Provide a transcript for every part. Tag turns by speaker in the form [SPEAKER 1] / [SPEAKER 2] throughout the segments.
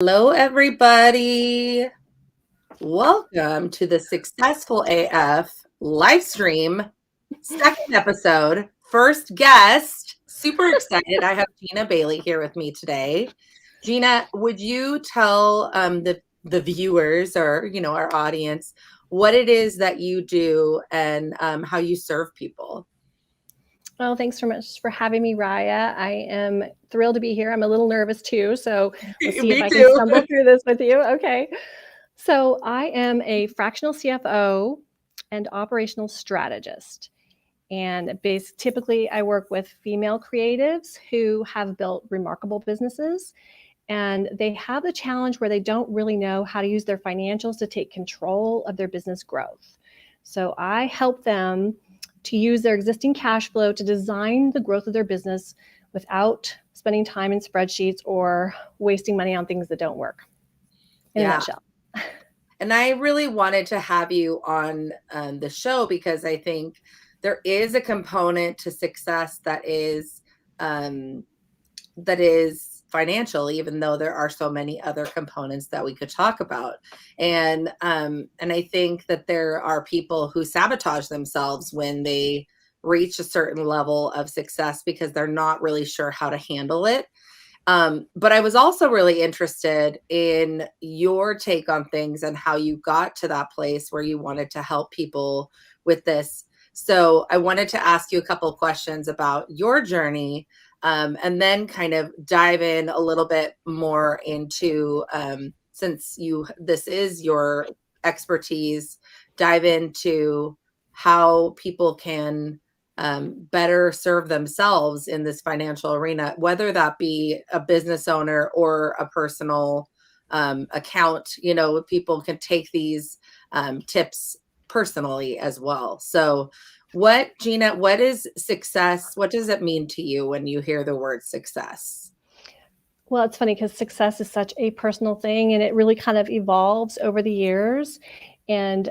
[SPEAKER 1] Hello, everybody. Welcome to the Successful AF live stream, second episode, first guest. Super excited. I have Jena Bailey here with me today. Jena, would you tell the viewers or our audience what it is that you do and how you serve people?
[SPEAKER 2] Well, thanks so much for having me, Raya. I am thrilled to be here. I'm a little nervous too, so let's see if
[SPEAKER 1] Me
[SPEAKER 2] I can
[SPEAKER 1] too.
[SPEAKER 2] stumble through this with you. Okay. So I am a fractional CFO and operational strategist. And typically, I work with female creatives who have built remarkable businesses. And they have the challenge where they don't really know how to use their financials to take control of their business growth. So I help them to use their existing cash flow to design the growth of their business without spending time in spreadsheets or wasting money on things that don't work. In a nutshell.
[SPEAKER 1] And I really wanted to have you on the show because I think there is a component to success that is financial, even though there are so many other components that we could talk about. And I think that there are people who sabotage themselves when they reach a certain level of success because they're not really sure how to handle it. But I was also really interested in your take on things and how you got to that place where you wanted to help people with this. So I wanted to ask you a couple of questions about your journey, and then kind of dive in a little bit more into, since this is your expertise, dive into how people can better serve themselves in this financial arena, whether that be a business owner or a personal account. People can take these tips personally as well. So Jena, what is success? What does it mean to you when you hear the word success?
[SPEAKER 2] Well, it's funny because success is such a personal thing and it really kind of evolves over the years. And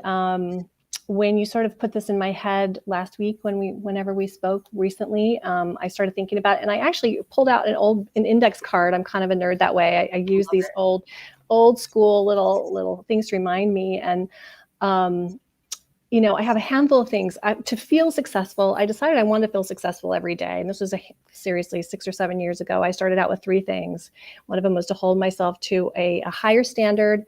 [SPEAKER 2] when you sort of put this in my head last week, whenever we spoke recently, I started thinking about it, and I actually pulled out an index card. I'm kind of a nerd that way. I use these old school little things to remind me. And I have a handful of things to feel successful. I decided I wanted to feel successful every day. And this was seriously 6 or 7 years ago. I started out with 3 things. One of them was to hold myself to a higher standard,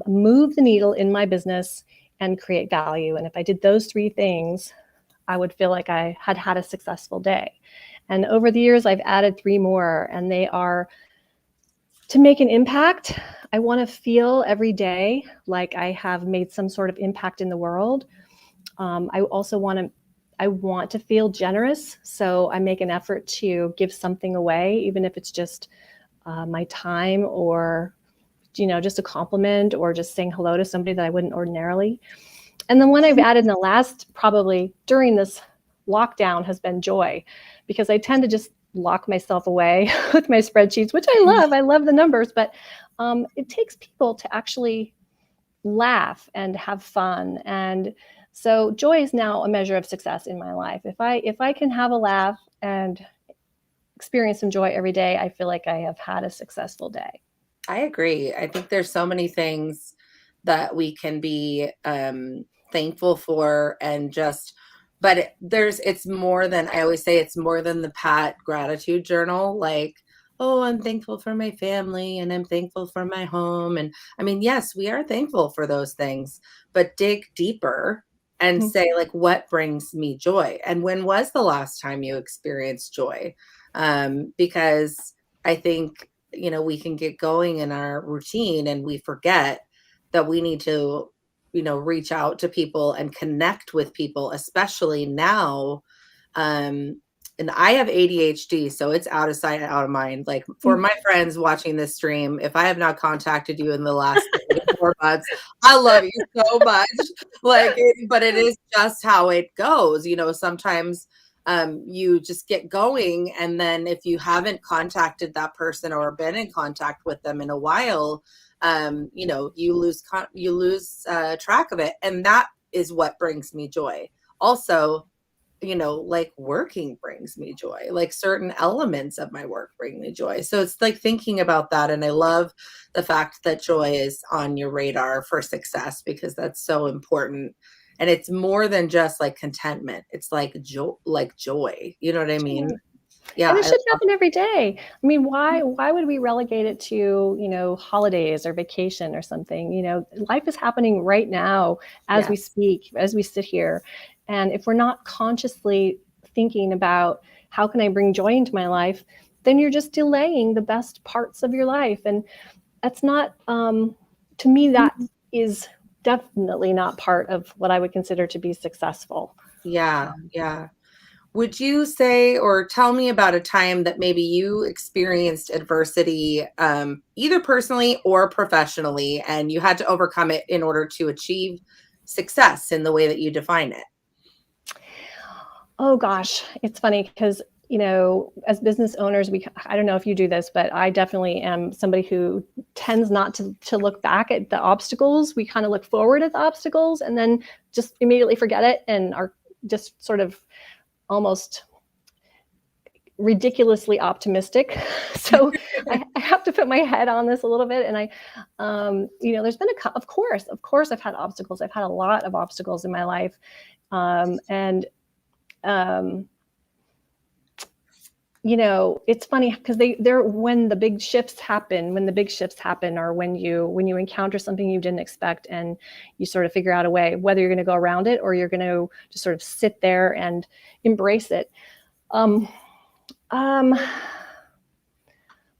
[SPEAKER 2] move the needle in my business, and create value. And if I did those 3 things, I would feel like I had had a successful day. And over the years, I've added 3 more, and they are to make an impact. I want to feel every day like I have made some sort of impact in the world. I also want to feel generous. So I make an effort to give something away, even if it's just my time or, just a compliment or just saying hello to somebody that I wouldn't ordinarily. And the one I've added in the last, probably during this lockdown, has been joy, because I tend to just lock myself away with my spreadsheets, which I love. I love the numbers, but it takes people to actually laugh and have fun. And so joy is now a measure of success in my life. If I can have a laugh and experience some joy every day, I feel like I have had a successful day.
[SPEAKER 1] I agree. I think there's so many things that we can be thankful for, and but it's more than, I always say, it's more than the pat gratitude journal. Like, oh, I'm thankful for my family and I'm thankful for my home. And I mean, yes, we are thankful for those things, but dig deeper and say, like, what brings me joy? And when was the last time you experienced joy? Because I think, we can get going in our routine and we forget that we need to, reach out to people and connect with people, especially now. And I have ADHD, so it's out of sight, out of mind. Like, for my friends watching this stream, if I have not contacted you in the last 4 months, I love you so much. But it is just how it goes. Sometimes you just get going, and then if you haven't contacted that person or been in contact with them in a while, you lose track of it, and that is what brings me joy. Also, like working brings me joy. Like certain elements of my work bring me joy. So it's like thinking about that. And I love the fact that joy is on your radar for success, because that's so important. And it's more than just like contentment. It's like joy. You know what I mean? Yeah.
[SPEAKER 2] And it should happen every day. I mean, why would we relegate it to, holidays or vacation or something? Life is happening right now as we
[SPEAKER 1] Yes.
[SPEAKER 2] speak, as we sit here. And if we're not consciously thinking about how can I bring joy into my life, then you're just delaying the best parts of your life. And that's not, to me, that is definitely not part of what I would consider to be successful.
[SPEAKER 1] Yeah. Yeah. Would you say, or tell me about a time that maybe you experienced adversity, either personally or professionally, and you had to overcome it in order to achieve success in the way that you define it?
[SPEAKER 2] Oh gosh, it's funny because, as business owners, I don't know if you do this, but I definitely am somebody who tends not to look back at the obstacles. We kind of look forward at the obstacles and then just immediately forget it and are just sort of almost ridiculously optimistic. So I have to put my head on this a little bit. And there's been of course, I've had obstacles. I've had a lot of obstacles in my life. And it's funny because they're when the big shifts happen, or when you encounter something you didn't expect and you sort of figure out a way, whether you're going to go around it or you're going to just sort of sit there and embrace it.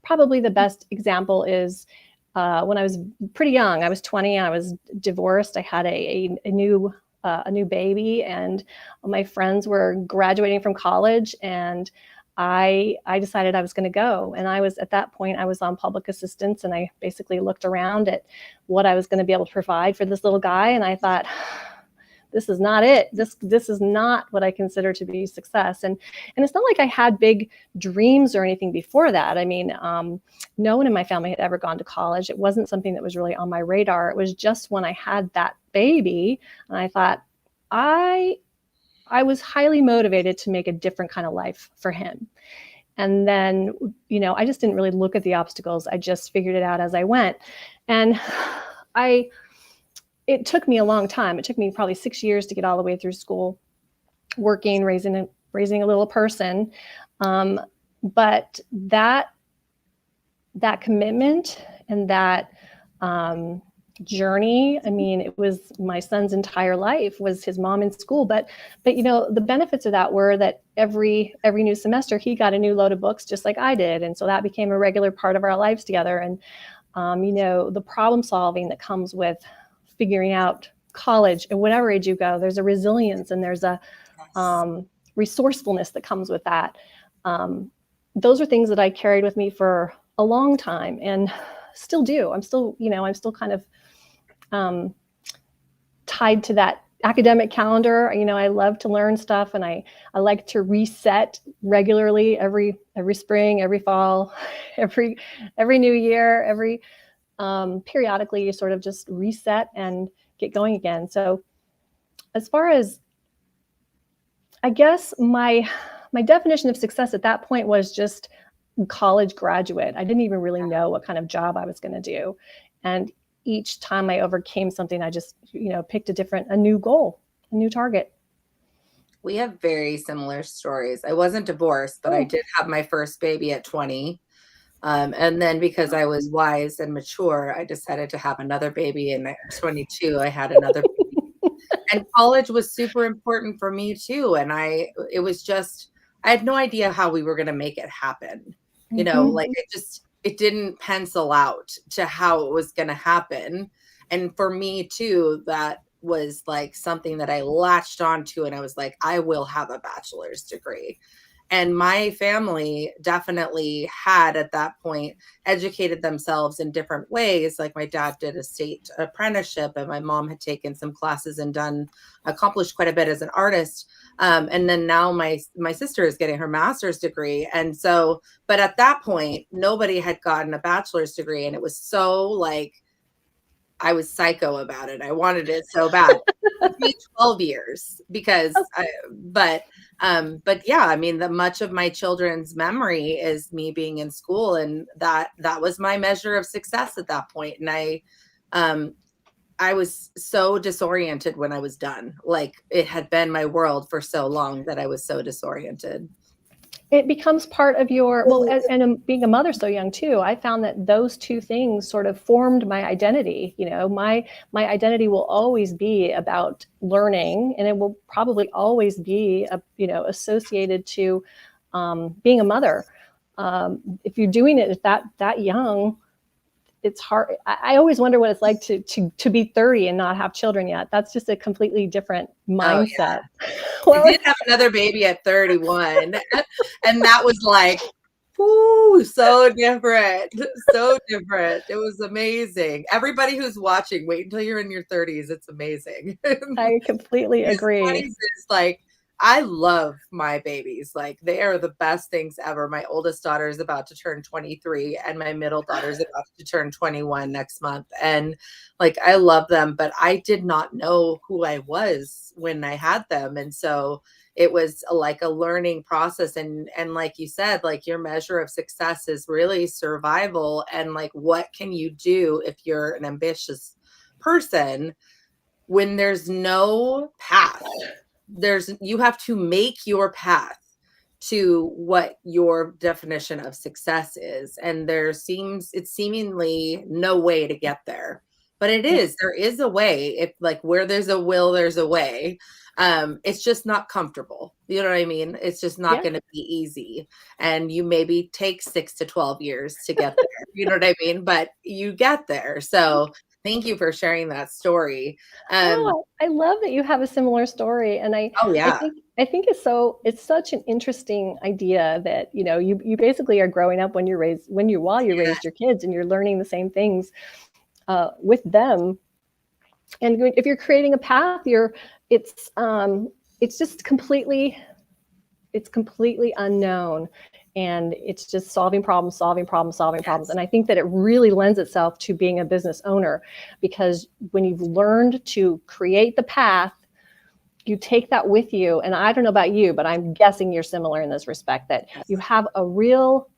[SPEAKER 2] Probably the best example is when I was pretty young. I was 20. I was divorced. I had a new baby, and my friends were graduating from college, and I decided I was going to go. And at that point, I was on public assistance, and I basically looked around at what I was going to be able to provide for this little guy, and I thought, this is not it. This is not what I consider to be success. And it's not like I had big dreams or anything before that. I mean, no one in my family had ever gone to college. It wasn't something that was really on my radar. It was just when I had that baby, and I thought, I was highly motivated to make a different kind of life for him. And then, I just didn't really look at the obstacles. I just figured it out as I went. And it took me a long time. It took me probably 6 years to get all the way through school, working, raising a little person. But that commitment and that journey, I mean, it was my son's entire life was his mom in school. But the benefits of that were that every new semester he got a new load of books just like I did. And so that became a regular part of our lives together. And, the problem solving that comes with figuring out college at whatever age you go, there's a resilience and there's a resourcefulness that comes with that. Those are things that I carried with me for a long time and still do. I'm still kind of tied to that academic calendar. I love to learn stuff, and I like to reset regularly every spring, every fall, every new year, periodically you sort of just reset and get going again. So as far as, I guess my definition of success at that point was just college graduate. I didn't even really know what kind of job I was going to do. And each time I overcame something, I just, picked a new goal, a new target.
[SPEAKER 1] We have very similar stories. I wasn't divorced, but I did have my first baby at 20. And then because I was wise and mature, I decided to have another baby. And at 22, I had another baby. And college was super important for me too. And I had no idea how we were going to make it happen. Like it didn't pencil out to how it was going to happen. And for me too, that was like something that I latched onto, and I was like, I will have a bachelor's degree. And my family definitely had at that point educated themselves in different ways. Like my dad did a state apprenticeship, and my mom had taken some classes and accomplished quite a bit as an artist. And then now my sister is getting her master's degree. And so, but at that point, nobody had gotten a bachelor's degree. And it was so like, I was psycho about it. I wanted it so bad. It took me 12 years but But yeah, I mean, the much of my children's memory is me being in school, and that was my measure of success at that point. And um, I was so disoriented when I was done. Like it had been my world for so long that I was so disoriented.
[SPEAKER 2] It becomes part of your, well, and being a mother so young too, I found that those two things sort of formed my identity. You know, my identity will always be about learning, and it will probably always be associated to being a mother. If you're doing it at that young, it's hard. I always wonder what it's like to be 30 and not have children yet. That's just a completely different
[SPEAKER 1] Oh
[SPEAKER 2] mindset.
[SPEAKER 1] yeah. I did have another baby at 31, and that was like, whoo, so different. So different. It was amazing. Everybody who's watching, wait until you're in your 30s. It's amazing.
[SPEAKER 2] I completely
[SPEAKER 1] His
[SPEAKER 2] agree.
[SPEAKER 1] 20s is like, I love my babies. Like they are the best things ever. My oldest daughter is about to turn 23, and my middle daughter is about to turn 21 next month. And like I love them, but I did not know who I was when I had them. And so it was like a learning process. And like you said, like your measure of success is really survival, and like what can you do if you're an ambitious person when there's no path. You have to make your path to what your definition of success is, and it's seemingly no way to get there, but there is a way. If like where there's a will, there's a way. It's just not comfortable, you know what I mean? It's just not going to be easy, and you maybe take 6 to 12 years to get there, you know what I mean, but you get there. So thank you for sharing that story.
[SPEAKER 2] Oh, I love that you have a similar story, and
[SPEAKER 1] Oh yeah.
[SPEAKER 2] I think it's such an interesting idea that you basically are growing up when while you raised your kids, and you're learning the same things with them. And if you're creating a path, it's just completely unknown, and it's just solving problems. And I think that it really lends itself to being a business owner, because when you've learned to create the path, you take that with you. And I don't know about you, but I'm guessing you're similar in this respect, that you have a real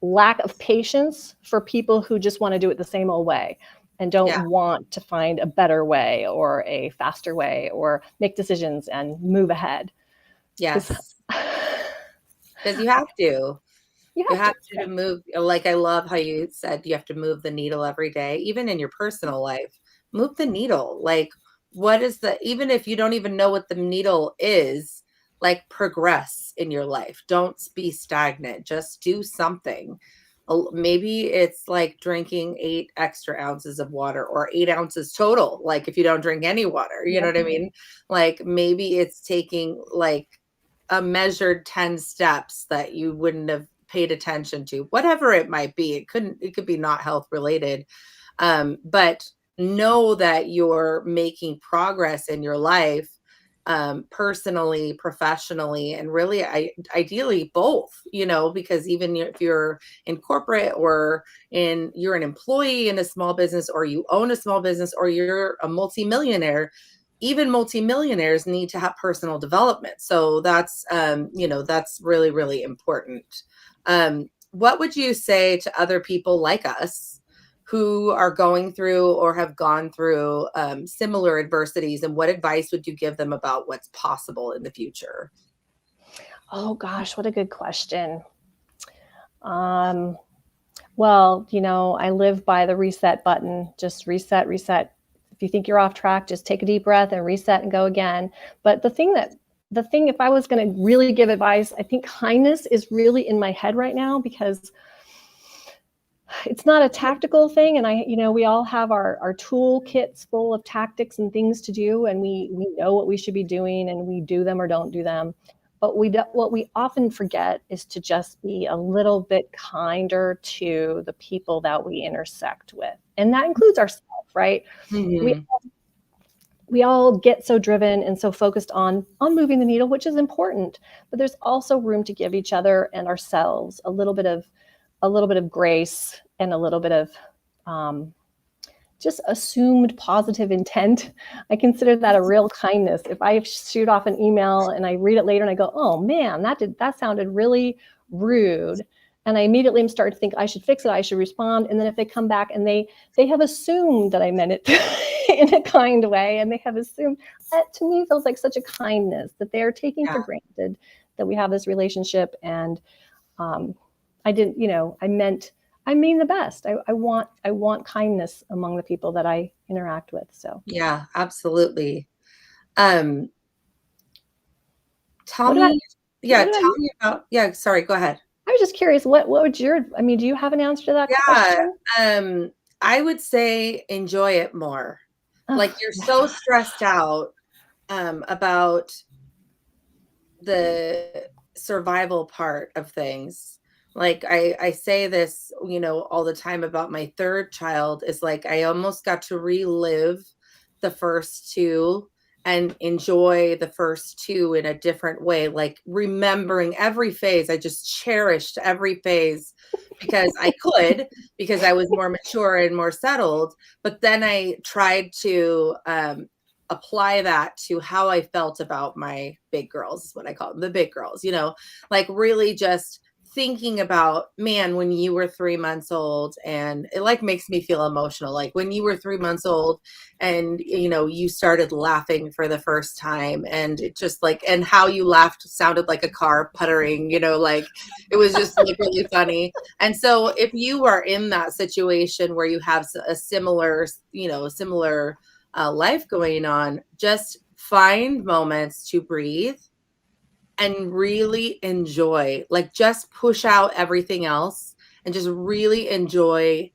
[SPEAKER 2] lack of patience for people who just want to do it the same old way and don't want to find a better way or a faster way or make decisions and move ahead.
[SPEAKER 1] Yes. Because you have to. You have to move. Like, I love how you said you have to move the needle every day, even in your personal life. Move the needle. Like, even if you don't even know what the needle is, like, progress in your life. Don't be stagnant. Just do something. Maybe it's like drinking 8 extra ounces of water, or 8 ounces total. Like, if you don't drink any water, you know what I mean? Like, maybe it's taking like a measured 10 steps that you wouldn't have paid attention to, whatever it might be. It could be not health related. But know that you're making progress in your life, personally, professionally, and really ideally both, because even if you're in corporate, or you're an employee in a small business, or you own a small business, or you're a multimillionaire, even multimillionaires need to have personal development. So that's really, really important. What would you say to other people like us who are going through or have gone through similar adversities, and what advice would you give them about what's possible in the future?
[SPEAKER 2] Oh gosh, what a good question. Well, I live by the reset button. Just reset. If you think you're off track, just take a deep breath and reset and go again. But the thing, if I was going to really give advice, I think kindness is really in my head right now, because it's not a tactical thing. And we all have our toolkits full of tactics and things to do, and we know what we should be doing, and we do them or don't do them. But what we often forget is to just be a little bit kinder to the people that we intersect with. And that includes ourselves, right?
[SPEAKER 1] Mm-hmm.
[SPEAKER 2] We all get so driven and so focused on moving the needle, which is important. But there's also room to give each other and ourselves a little bit of grace, and a little bit of just assumed positive intent. I consider that a real kindness. If I shoot off an email and I read it later and I go, oh man, that sounded really rude, and I immediately am starting to think I should fix it, I should respond. And then if they come back and they have assumed that I meant it in a kind way, and they have assumed, that to me feels like such a kindness that they're taking for granted that we have this relationship. And I didn't, I mean the best. I want kindness among the people that I interact with. So
[SPEAKER 1] Yeah, absolutely. Tell
[SPEAKER 2] what about
[SPEAKER 1] me,
[SPEAKER 2] what about
[SPEAKER 1] tell
[SPEAKER 2] you?
[SPEAKER 1] me about, sorry, go ahead.
[SPEAKER 2] I was just curious, what would your, I mean, do you have an answer to that
[SPEAKER 1] Yeah,
[SPEAKER 2] question?
[SPEAKER 1] I would say enjoy it more. Like
[SPEAKER 2] Oh,
[SPEAKER 1] you're
[SPEAKER 2] yeah.
[SPEAKER 1] so stressed out about the survival part of things. Like I say this, all the time about my third child, is like I almost got to relive the first two and enjoy the first two in a different way, like remembering every phase. I just cherished every phase because I could, because I was more mature and more settled. But then I tried to apply that to how I felt about my big girls, is what I call them, the big girls, like really just thinking about, man, when you were 3 months old, and it like makes me feel emotional. Like when you were 3 months old and, you started laughing for the first time, and it just like, and how you laughed sounded like a car puttering, like it was just like really funny. And so if you are in that situation where you have a similar, similar life going on, just find moments to breathe and really enjoy, like just push out everything else and just really enjoy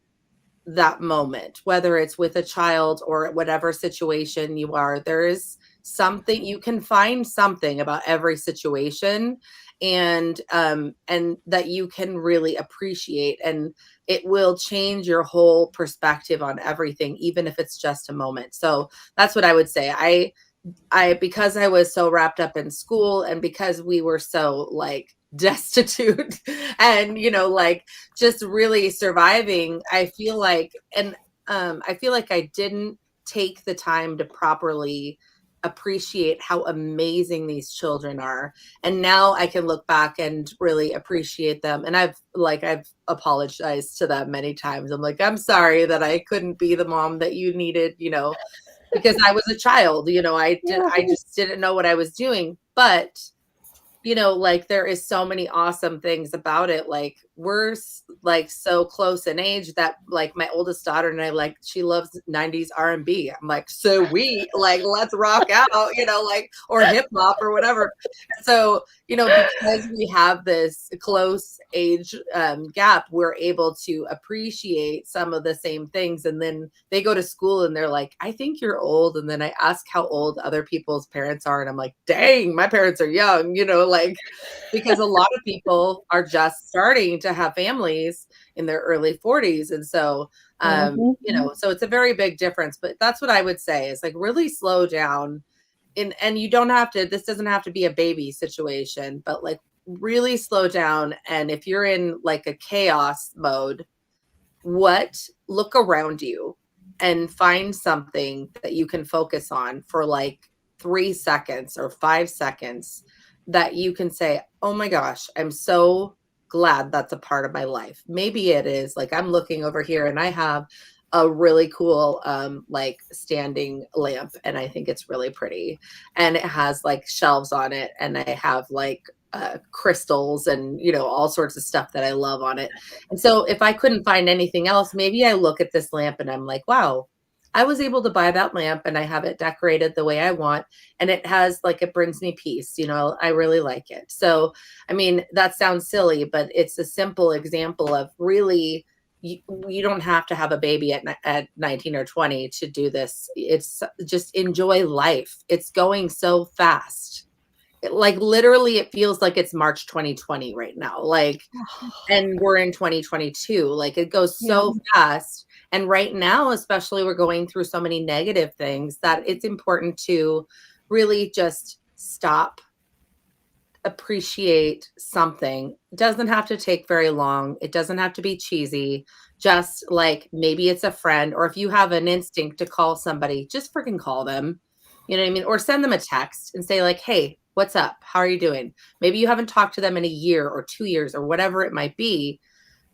[SPEAKER 1] that moment, whether it's with a child or whatever situation you are. There is something, you can find something about every situation, and that you can really appreciate, and it will change your whole perspective on everything, even if it's just a moment. So that's what I would say. Because I was so wrapped up in school, and because we were so like destitute and like just really surviving, I feel like, and I feel like I didn't take the time to properly appreciate how amazing these children are. And now I can look back and really appreciate them, and I've apologized to them many times. I'm like, I'm sorry that I couldn't be the mom that you needed, because I was a child,
[SPEAKER 2] Yeah.
[SPEAKER 1] I just didn't know what I was doing. But, like there is so many awesome things about it. Like we're like so close in age that like my oldest daughter and I, like she loves 90s R&B. I'm like, so we like, let's rock out, like, or hip hop or whatever. So, because we have this close age gap, we're able to appreciate some of the same things. And then they go to school and they're like, I think you're old. And then I ask how old other people's parents are. And I'm like, dang, my parents are young, like, because a lot of people are just starting to have families in their early 40s. And so, so it's a very big difference. But that's what I would say is like really slow down. And you don't have to, this doesn't have to be a baby situation, but like really slow down. And if you're in like a chaos mode, look around you and find something that you can focus on for like 3 seconds or 5 seconds, that you can say, oh my gosh, I'm so glad that's a part of my life. Maybe it is like I'm looking over here and I have a really cool like standing lamp, and I think it's really pretty, and it has like shelves on it, and I have like crystals and all sorts of stuff that I love on it. And so if I couldn't find anything else, maybe I look at this lamp and I'm like, wow, I was able to buy that lamp and I have it decorated the way I want, and it has like, it brings me peace, I really like it. So I mean, that sounds silly, but it's a simple example of really, you don't have to have a baby at 19 or 20 to do this. It's just enjoy life. It's going so fast. Like literally it feels like it's March 2020 right now. Like, and we're in 2022. Like it goes
[SPEAKER 2] Yeah.
[SPEAKER 1] so fast. And right now, especially, we're going through so many negative things that it's important to really just stop, appreciate something. It doesn't have to take very long. It doesn't have to be cheesy. just like maybe it's a friend, or if you have an instinct to call somebody, just freaking call them. You know what I mean? Or send them a text and say like, "Hey, what's up? How are you doing?" Maybe you haven't talked to them in a year or 2 years or whatever it might be,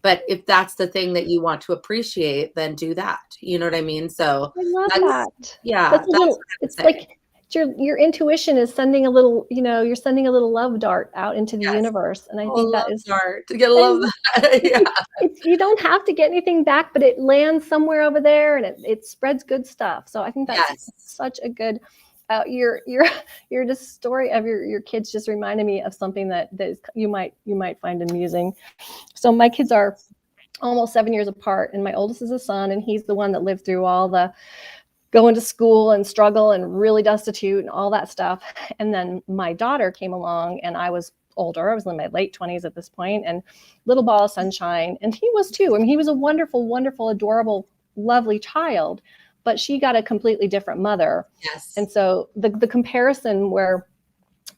[SPEAKER 1] but if that's the thing that you want to appreciate, then do that. You know what I mean? So
[SPEAKER 2] I love
[SPEAKER 1] that's
[SPEAKER 2] that.
[SPEAKER 1] yeah,
[SPEAKER 2] That's
[SPEAKER 1] that's
[SPEAKER 2] a
[SPEAKER 1] what
[SPEAKER 2] little,
[SPEAKER 1] I would
[SPEAKER 2] it's
[SPEAKER 1] say.
[SPEAKER 2] like your intuition is sending a little, you're sending a little love dart out into the
[SPEAKER 1] Yes.
[SPEAKER 2] universe. And I
[SPEAKER 1] Oh,
[SPEAKER 2] think that
[SPEAKER 1] love
[SPEAKER 2] is,
[SPEAKER 1] art. You gotta
[SPEAKER 2] I
[SPEAKER 1] love that. Yeah.
[SPEAKER 2] it's, you don't have to get anything back, but it lands somewhere over there and it spreads good stuff. So I think that's
[SPEAKER 1] Yes.
[SPEAKER 2] such a good, your just story of your kids just reminded me of something that is, you might find amusing. So my kids are almost 7 years apart, and my oldest is a son, and he's the one that lived through all the going to school and struggle and really destitute and all that stuff. And then my daughter came along, and I was older. I was in my late 20s at this point, and little ball of sunshine. And he was too. I mean, he was a wonderful, wonderful, adorable, lovely child, but she got a completely different mother.
[SPEAKER 1] Yes.
[SPEAKER 2] And so the comparison where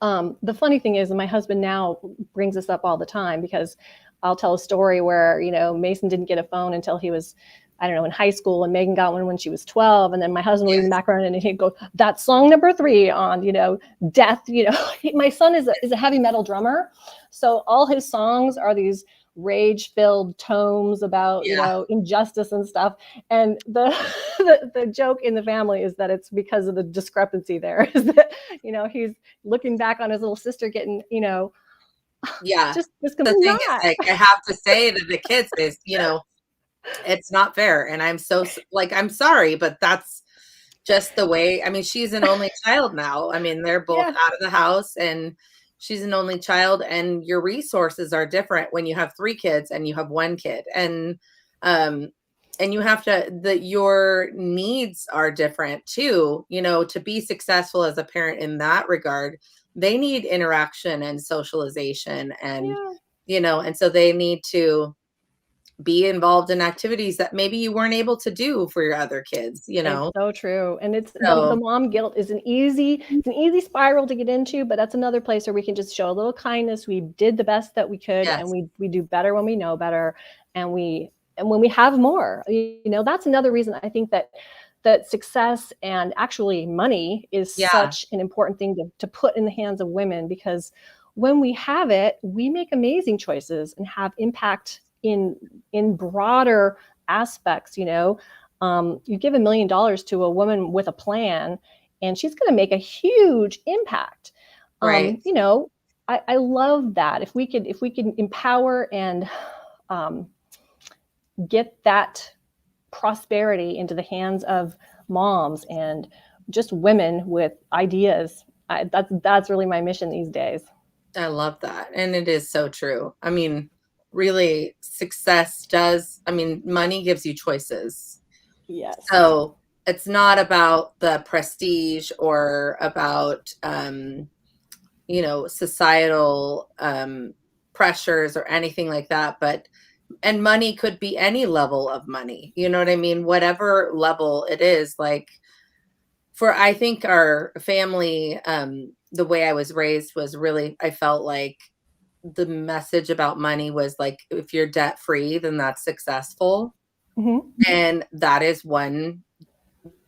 [SPEAKER 2] the funny thing is, and my husband now brings this up all the time because I'll tell a story where, Mason didn't get a phone until he was, I don't know, in high school, and Megan got one when she was 12. And then my husband would be in the
[SPEAKER 1] Yes.
[SPEAKER 2] background and he'd go, "That's song number 3 on, death." My son is a heavy metal drummer. So all his songs are these rage filled tomes about,
[SPEAKER 1] Yeah.
[SPEAKER 2] injustice and stuff. And the joke in the family is that it's because of the discrepancy there is that, he's looking back on his little sister getting,
[SPEAKER 1] Yeah.
[SPEAKER 2] just
[SPEAKER 1] The
[SPEAKER 2] completely
[SPEAKER 1] thing is,
[SPEAKER 2] not.
[SPEAKER 1] like, I have to say to the kids is, it's not fair. And I'm so like, I'm sorry, but that's just the way. I mean, she's an only child now. I mean, they're both
[SPEAKER 2] Yeah.
[SPEAKER 1] out of the house, and she's an only child, and your resources are different when you have 3 kids and you have 1 kid. Um and you have your needs are different too, to be successful as a parent in that regard. They need interaction and socialization, and
[SPEAKER 2] Yeah.
[SPEAKER 1] and so they need to be involved in activities that maybe you weren't able to do for your other kids.
[SPEAKER 2] It's so true. And it's the
[SPEAKER 1] So,
[SPEAKER 2] mom guilt is an easy spiral to get into, but that's another place where we can just show a little kindness. We did the best that we could, and
[SPEAKER 1] yes.
[SPEAKER 2] we do better when we know better, and when we have more. That's another reason I think that success and actually money is
[SPEAKER 1] Yeah,
[SPEAKER 2] such an important thing to put in the hands of women, because when we have it, we make amazing choices and have impact in broader aspects. You give $1 million to a woman with a plan, and she's going to make a huge impact.
[SPEAKER 1] right.
[SPEAKER 2] I love that. If we could empower and um, get that prosperity into the hands of moms and just women with ideas, that's really my mission these days.
[SPEAKER 1] I love that. And it is so true. I mean, really, money gives you choices.
[SPEAKER 2] Yes.
[SPEAKER 1] So it's not about the prestige or about, societal pressures or anything like that. And money could be any level of money. You know what I mean? Whatever level it is, like, I think our family, the way I was raised was really, I felt like the message about money was like, if you're debt free, then that's successful.
[SPEAKER 2] Hmm.
[SPEAKER 1] And that is one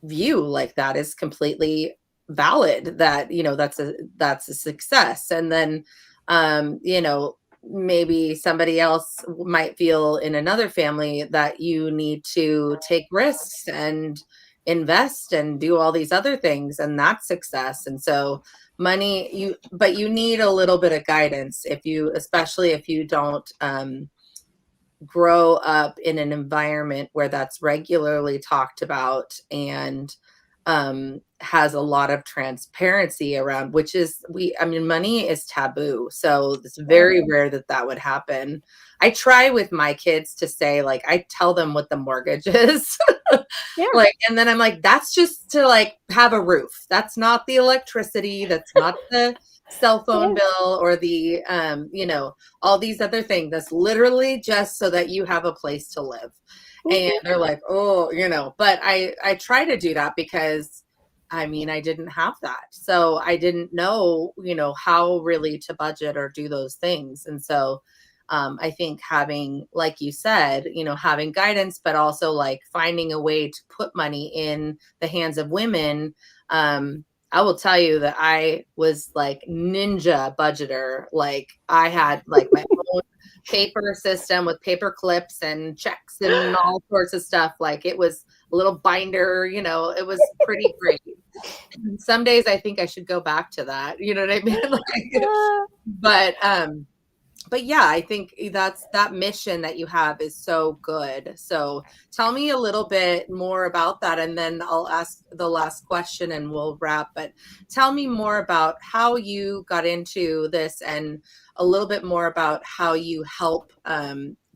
[SPEAKER 1] view. Like, that is completely valid, that, that's a success. And then, maybe somebody else might feel in another family that you need to take risks and invest and do all these other things, and that's success. And so but you need a little bit of guidance, especially if you don't grow up in an environment where that's regularly talked about, and has a lot of transparency around, which is, I mean, money is taboo. So it's very
[SPEAKER 2] Oh,
[SPEAKER 1] rare that that would happen. I try with my kids to say, like, I tell them what the mortgage is.
[SPEAKER 2] yeah.
[SPEAKER 1] Like, and then I'm like, that's just to like have a roof. That's not the electricity. That's not the cell phone
[SPEAKER 2] Yeah.
[SPEAKER 1] bill or the, all these other things. That's literally just so that you have a place to live. And
[SPEAKER 2] Mhm.
[SPEAKER 1] they're like, oh, but I try to do that because, I mean, I didn't have that. So I didn't know, how really to budget or do those things. And so I think having, like you said, having guidance, but also like finding a way to put money in the hands of women. I will tell you that I was like ninja budgeter. Like I had like my own paper system with paper clips and checks and all sorts of stuff. Like it was a little binder, it was pretty great. Some days I think I should go back to that. You know what I mean? Like, but yeah, I think that mission that you have is so good. So tell me a little bit more about that, and then I'll ask the last question and we'll wrap. But tell me more about how you got into this, and a little bit more about how you help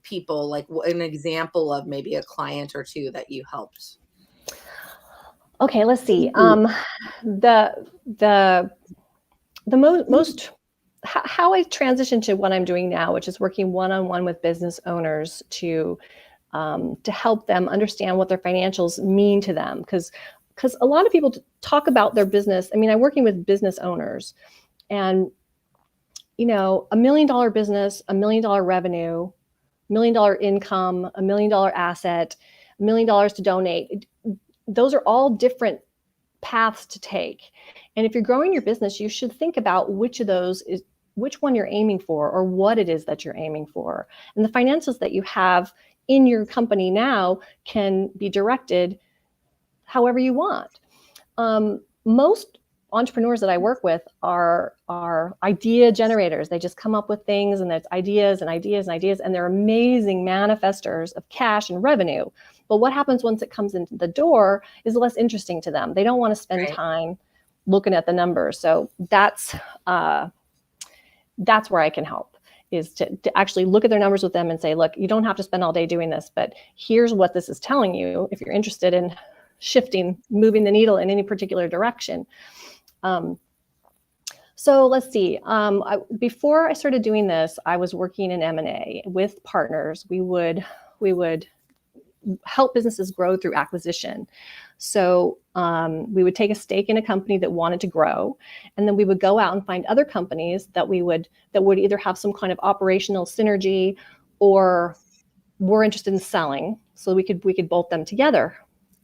[SPEAKER 1] people, like an example of maybe a client or two that you helped.
[SPEAKER 2] Okay, let's see. The most how I transitioned to what I'm doing now, which is working one-on-one with business owners to help them understand what their financials mean to them. Because a lot of people talk about their business. I mean, I'm working with business owners, and $1 million business, $1 million revenue, $1 million income, $1 million asset, $1 million to donate. Those are all different paths to take. And if you're growing your business, you should think about which one you're aiming for, or what it is that you're aiming for. And the finances that you have in your company now can be directed however you want. Most entrepreneurs that I work with are idea generators. They just come up with things, and there's ideas and ideas and ideas, and they're amazing manifestors of cash and revenue. But what happens once it comes into the door is less interesting to them. They don't want to spend time looking at the numbers. So that's where I can help, is to actually look at their numbers with them and say, look, you don't have to spend all day doing this, but here's what this is telling you if you're interested in moving the needle in any particular direction. So let's see. Before I started doing this, I was working in M&A with partners. We would help businesses grow through acquisition. So we would take a stake in a company that wanted to grow, and then we would go out and find other companies that would either have some kind of operational synergy, or were interested in selling, so we could bolt them together.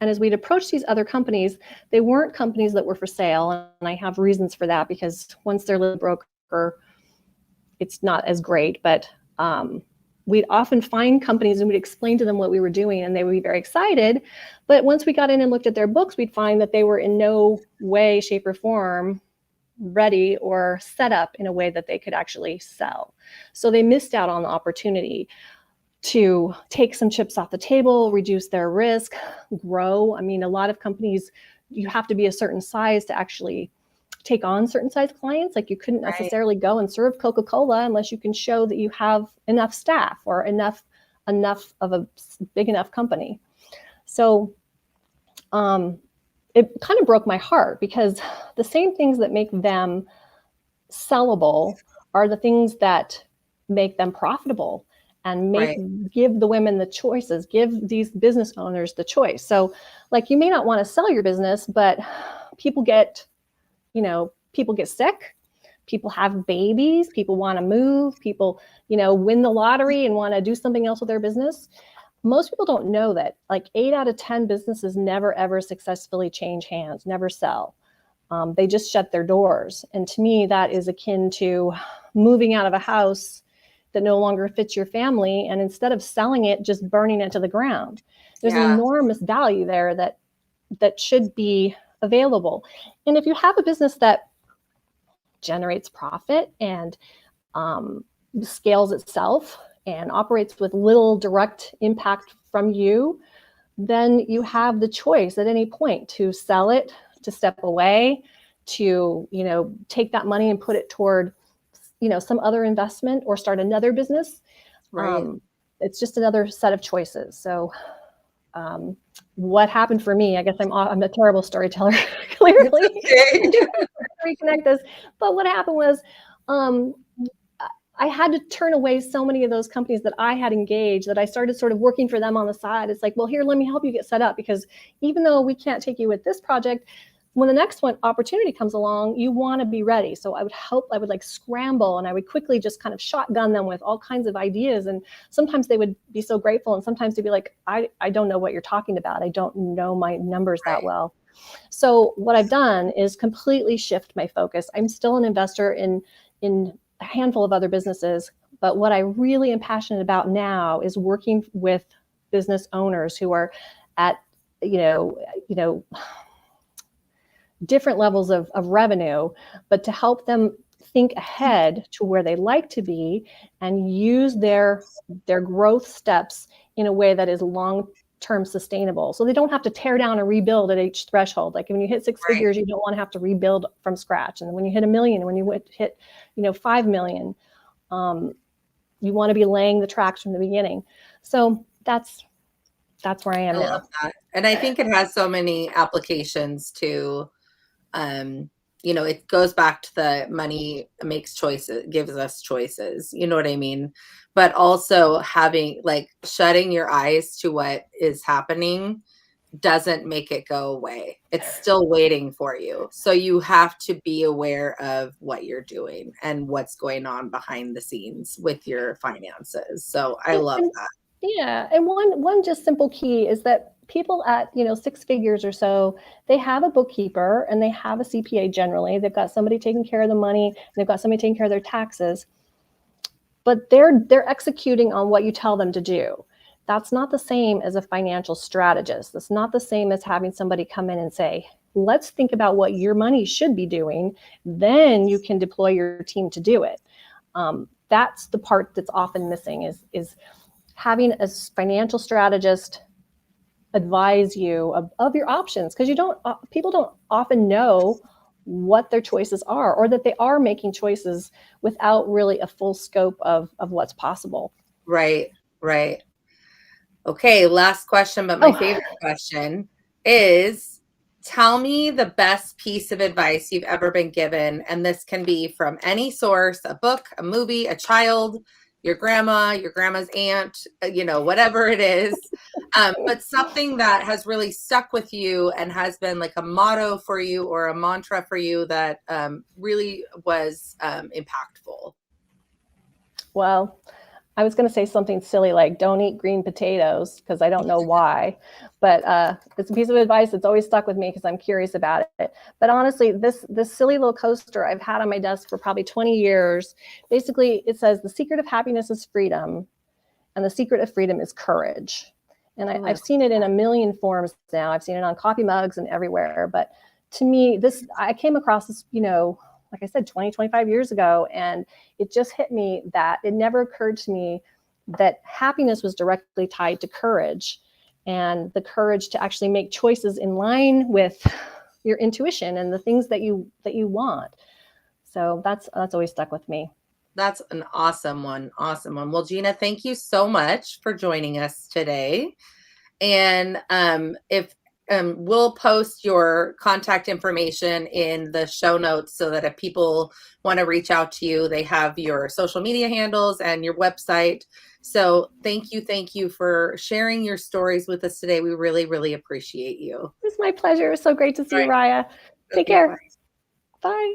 [SPEAKER 2] And as we'd approach these other companies, they weren't companies that were for sale, and I have reasons for that, because once they're a broker, it's not as great. But we'd often find companies and we'd explain to them what we were doing, and they would be very excited. But once we got in and looked at their books, we'd find that they were in no way, shape, or form ready or set up in a way that they could actually sell. So they missed out on the opportunity to take some chips off the table, reduce their risk, grow. I mean, a lot of companies, you have to be a certain size to actually take on certain size clients. Like you couldn't necessarily go and serve Coca-Cola unless you can show that you have enough staff or enough of a big enough company. So it kind of broke my heart, because the same things that make them sellable are the things that make them profitable, and give the women the choices, give these business owners the choice. So like, you may not want to sell your business, but people get sick, people have babies, people want to move, people, win the lottery and want to do something else with their business. Most people don't know that like 8 out of 10 businesses never, ever successfully change hands, never sell. They just shut their doors. And to me, that is akin to moving out of a house that no longer fits your family, and instead of selling it, just burning it to the ground. There's an enormous value there that should be available. And if you have a business that generates profit and scales itself and operates with little direct impact from you, then you have the choice at any point to sell it, to step away, to take that money and put it toward some other investment, or start another business. It's just another set of choices. So what happened for me, I guess I'm a terrible storyteller, clearly. Reconnect this. But what happened was I had to turn away so many of those companies that I had engaged, that I started sort of working for them on the side. It's like, well, here, let me help you get set up, because even though we can't take you with this project, when the next one opportunity comes along, you want to be ready. So I would like scramble, and I would quickly just kind of shotgun them with all kinds of ideas. And sometimes they would be so grateful, and sometimes they'd be like, I don't know what you're talking about. I don't know my numbers that
[SPEAKER 1] Right.
[SPEAKER 2] well. So what I've done is completely shift my focus. I'm still an investor in a handful of other businesses, but what I really am passionate about now is working with business owners who are at, you know, different levels of revenue, but to help them think ahead to where they like to be and use their growth steps in a way that is long term sustainable. So they don't have to tear down and rebuild at each threshold. Like when you hit six
[SPEAKER 1] Right.
[SPEAKER 2] figures, you don't want to have to rebuild from scratch. And when you hit 1 million, when you hit 5 million, you want to be laying the tracks from the beginning. So that's where I
[SPEAKER 1] I
[SPEAKER 2] am
[SPEAKER 1] love
[SPEAKER 2] now.
[SPEAKER 1] that. And I think it has so many applications to, um, it goes back to the money makes choices, gives us choices. You know what I mean? But also having like shutting your eyes to what is happening doesn't make it go away. It's still waiting for you. So you have to be aware of what you're doing and what's going on behind the scenes with your finances. So I love
[SPEAKER 2] And
[SPEAKER 1] that.
[SPEAKER 2] yeah, and one just simple key is that people at, 6 figures or so, they have a bookkeeper and they have a CPA generally. They've got somebody taking care of the money, and they've got somebody taking care of their taxes, but they're executing on what you tell them to do. That's not the same as a financial strategist. That's not the same as having somebody come in and say, let's think about what your money should be doing. Then you can deploy your team to do it. That's the part that's often missing is having a financial strategist advise you of your options, because people don't often know what their choices are, or that they are making choices without really a full scope of what's possible.
[SPEAKER 1] Right, right. Okay, last question, but my
[SPEAKER 2] Oh,
[SPEAKER 1] favorite question is tell me the best piece of advice you've ever been given. And this can be from any source, a book, a movie, a child, your grandma, your grandma's aunt, whatever it is. But something that has really stuck with you and has been like a motto for you or a mantra for you that really was impactful.
[SPEAKER 2] well, I was going to say something silly like don't eat green potatoes, because I don't know why, but it's a piece of advice that's always stuck with me because I'm curious about it. But honestly, this silly little coaster I've had on my desk for probably 20 years, basically it says the secret of happiness is freedom, and the secret of freedom is courage. And
[SPEAKER 1] Oh, I
[SPEAKER 2] I've
[SPEAKER 1] love
[SPEAKER 2] seen it in
[SPEAKER 1] that.
[SPEAKER 2] a million forms now. I've seen it on coffee mugs and everywhere. But to me, I came across this, like I said, 20, 25 years ago, and it just hit me that it never occurred to me that happiness was directly tied to courage, and the courage to actually make choices in line with your intuition and the things that you want. So that's always stuck with me.
[SPEAKER 1] That's an awesome one. Awesome one. Well, Gina, thank you so much for joining us today. And if we'll post your contact information in the show notes so that if people want to reach out to you, they have your social media handles and your website. So thank you for sharing your stories with us today. We really, really appreciate you. All
[SPEAKER 2] It's my pleasure. It was so great to see you,
[SPEAKER 1] right.
[SPEAKER 2] Raya. Take
[SPEAKER 1] Okay, bye.
[SPEAKER 2] care. Bye.